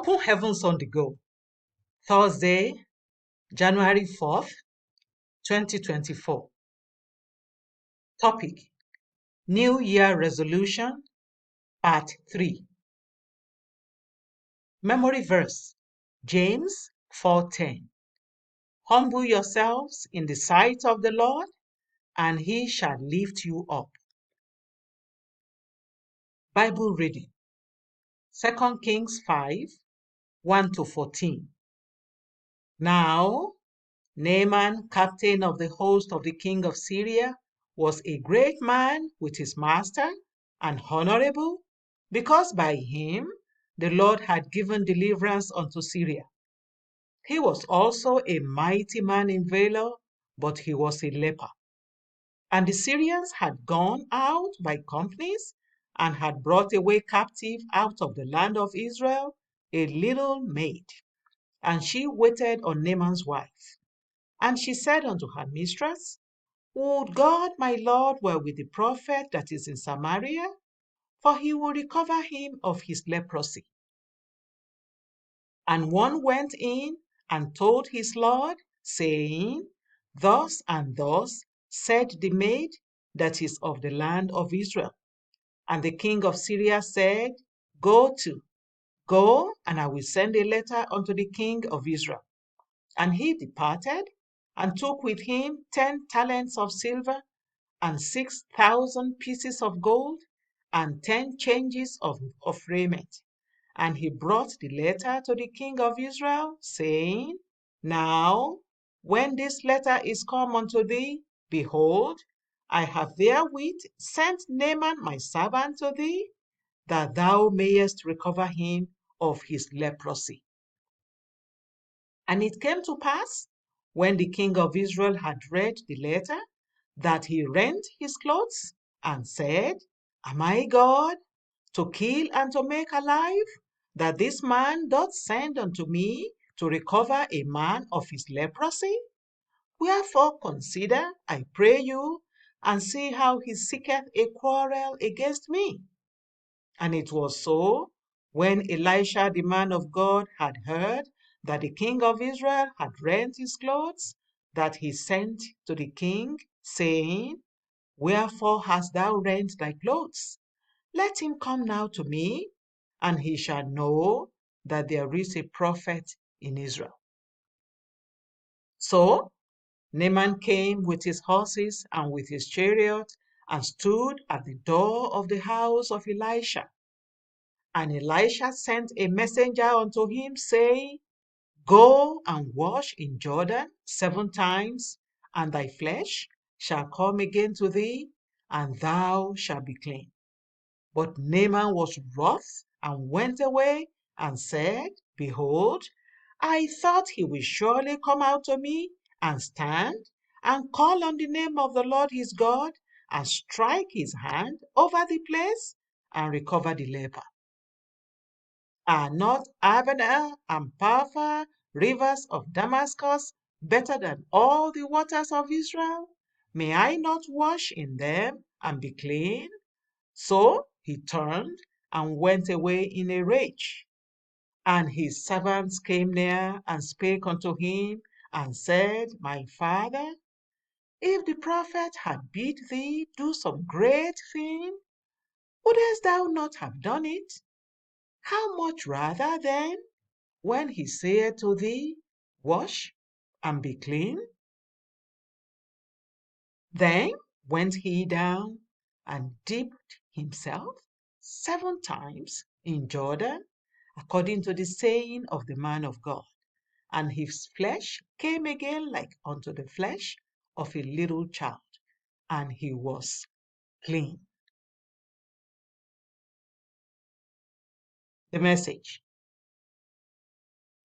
Open Heavens on the Go, Thursday, January 4th, 2024. Topic: New Year Resolution, Part 3. Memory Verse, James 4:10. Humble yourselves in the sight of the Lord, and he shall lift you up. Bible reading, 2 Kings 5, 1-14. Now, Naaman, captain of the host of the king of Syria, was a great man with his master and honorable, because by him the Lord had given deliverance unto Syria. He was also a mighty man in valor, but he was a leper. And the Syrians had gone out by companies and had brought away captive out of the land of Israel a little maid, and she waited on Naaman's wife. And she said unto her mistress, Would God my Lord were with the prophet that is in Samaria, for he will recover him of his leprosy. And one went in and told his Lord, saying, Thus and thus said the maid that is of the land of Israel. And the king of Syria said, Go, and I will send a letter unto the king of Israel. And he departed, and took with him 10 talents of silver, and 6,000 pieces of gold, and 10 changes of raiment. And he brought the letter to the king of Israel, saying, Now, when this letter is come unto thee, behold, I have therewith sent Naaman my servant to thee, that thou mayest recover him of his leprosy. And it came to pass, when the king of Israel had read the letter, that he rent his clothes, and said, Am I God, to kill and to make alive, that this man doth send unto me to recover a man of his leprosy? Wherefore consider, I pray you, and see how he seeketh a quarrel against me. And it was so, when Elisha the man of God had heard that the king of Israel had rent his clothes, that he sent to the king, saying, Wherefore hast thou rent thy clothes? Let him come now to me, and he shall know that there is a prophet in Israel. So Naaman came with his horses and with his chariot, and stood at the door of the house of Elisha. And Elisha sent a messenger unto him, saying, Go and wash in Jordan 7 times, and thy flesh shall come again to thee, and thou shalt be clean. But Naaman was wroth, and went away, and said, Behold, I thought he will surely come out to me, and stand, and call on the name of the Lord his God, and strike his hand over the place, and recover the leper. Are not Abana and Parva, rivers of Damascus, better than all the waters of Israel? May I not wash in them and be clean? So he turned and went away in a rage. And his servants came near and spake unto him, and said, My father, if the prophet had bid thee do some great thing, wouldest thou not have done it? How much rather then, when he saith to thee, Wash and be clean? Then went he down and dipped himself 7 times in Jordan, according to the saying of the man of God, and his flesh came again like unto the flesh of a little child, and he was clean. The message.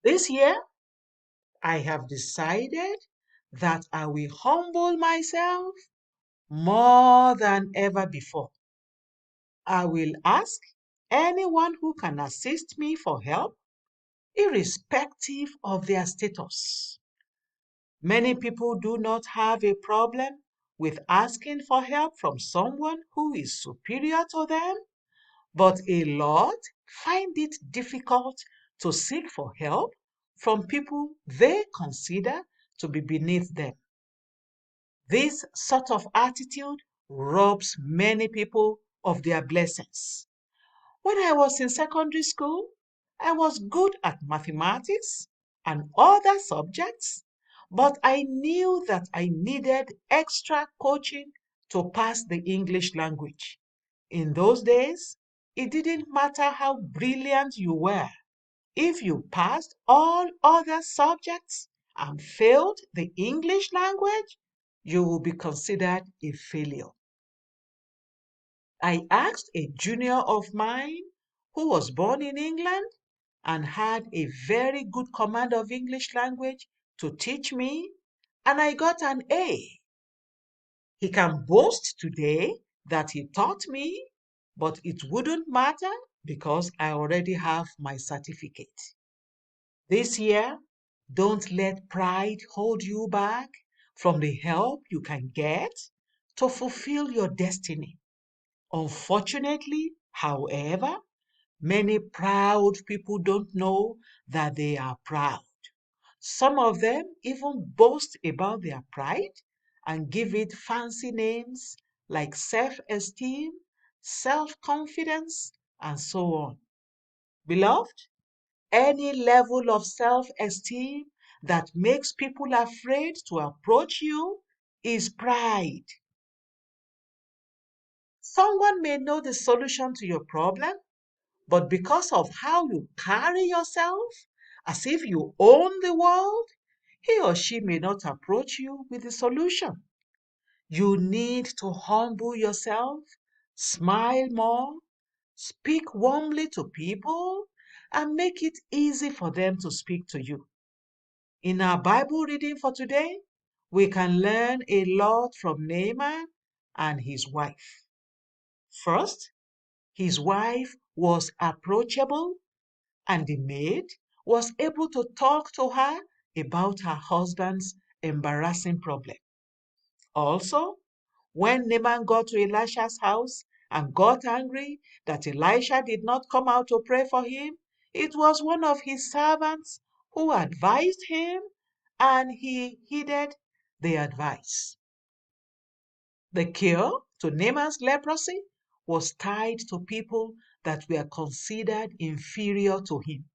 This year, I have decided that I will humble myself more than ever before. I will ask anyone who can assist me for help, irrespective of their status. Many people do not have a problem with asking for help from someone who is superior to them, but a lot find it difficult to seek for help from people they consider to be beneath them. This sort of attitude robs many people of their blessings. When I was in secondary school, I was good at mathematics and other subjects, but I knew that I needed extra coaching to pass the English language. In those days, it didn't matter how brilliant you were. If you passed all other subjects and failed the English language, you will be considered a failure. I asked a junior of mine who was born in England and had a very good command of English language to teach me, and I got an A. He can boast today that he taught me, but it wouldn't matter because I already have my certificate. This year, don't let pride hold you back from the help you can get to fulfill your destiny. Unfortunately, however, many proud people don't know that they are proud. Some of them even boast about their pride and give it fancy names like self-esteem, self-confidence, and so on. Beloved, any level of self-esteem that makes people afraid to approach you is pride. Someone may know the solution to your problem, but because of how you carry yourself, as if you own the world, he or she may not approach you with the solution. You need to humble yourself, smile more, speak warmly to people, and make it easy for them to speak to you. In our Bible reading for today, we can learn a lot from Naaman and his wife. First, his wife was approachable, and the maid was able to talk to her about her husband's embarrassing problem. Also, when Naaman got to Elisha's house and got angry that Elisha did not come out to pray for him, it was one of his servants who advised him, and he heeded the advice. The cure to Naaman's leprosy was tied to people that were considered inferior to him.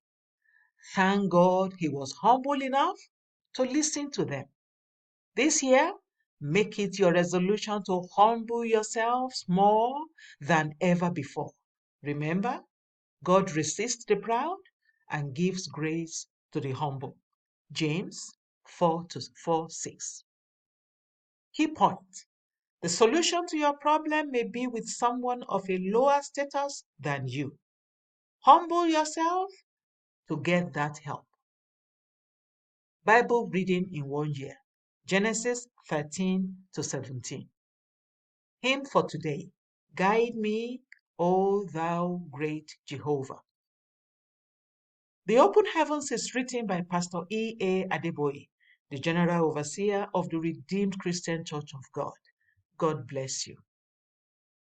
Thank God he was humble enough to listen to them. This year, make it your resolution to humble yourselves more than ever before. Remember, God resists the proud and gives grace to the humble. James 4:6. Key point. The solution to your problem may be with someone of a lower status than you. Humble yourself to get that help. Bible reading in 1 year. Genesis 13-17. Hymn for today. Guide me, O thou great Jehovah. The Open Heavens is written by Pastor E.A. Adeboye, the General Overseer of the Redeemed Christian Church of God. God bless you.